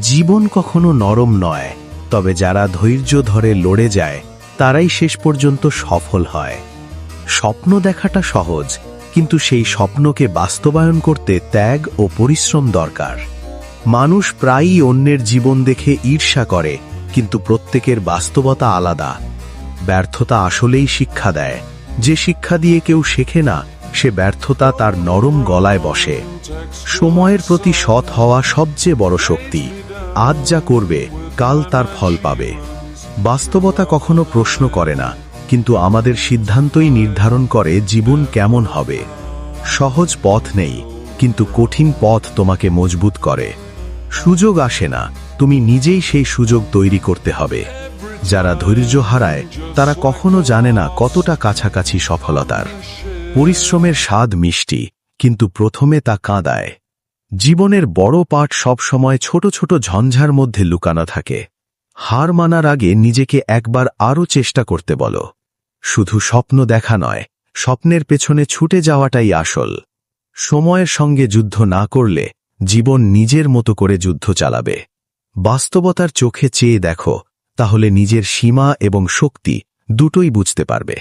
জীবন কখনো নরম নয়, তবে যারা ধৈর্য ধরে লড়ে যায় তারাই শেষ পর্যন্ত সফল হয়। স্বপ্ন দেখাটা সহজ, কিন্তু সেই স্বপ্নকে বাস্তবায়ন করতে ত্যাগ ও পরিশ্রম দরকার। মানুষ প্রায়ই অন্যের জীবন দেখে ঈর্ষা করে, কিন্তু প্রত্যেকের বাস্তবতা আলাদা। ব্যর্থতা আসলেই শিক্ষা দেয়। যে শিক্ষা দিয়ে কেউ শেখে না, সে ব্যর্থতা তার নরম গলায় বসে। সময়ের প্রতি সৎ হওয়া সবচেয়ে বড় শক্তি। আজ যা করবে, কাল তার ফল পাবে। বাস্তবতা কখনো প্রশ্ন করে না, কিন্তু আমাদের সিদ্ধান্তই নির্ধারণ করে জীবন কেমন হবে। সহজ পথ নেই, কিন্তু কঠিন পথ তোমাকে মজবুত করে। সুযোগ আসে না, তুমি নিজেই সেই সুযোগ তৈরি করতে হবে। যারা ধৈর্য হারায় তারা কখনো জানে না কতটা কাছাকাছি সফলতার। পরিশ্রমের স্বাদ মিষ্টি, কিন্তু প্রথমে তা কাঁদায়। জীবনের বড় পাঠ সবসময় ছোট ছোট ঝঞ্ঝার মধ্যে লুকানো থাকে। হার মানার আগে নিজেকে একবার আরও চেষ্টা করতে বলো। শুধু স্বপ্ন দেখা নয়, স্বপ্নের পেছনে ছুটে যাওয়াটাই আসল। সময়ের সঙ্গে যুদ্ধ না করলে জীবন নিজের মতো করে যুদ্ধ চালাবে। বাস্তবতার চোখে চেয়ে দেখো, তাহলে নিজের সীমা এবং শক্তি দুটোই বুঝতে পারবে।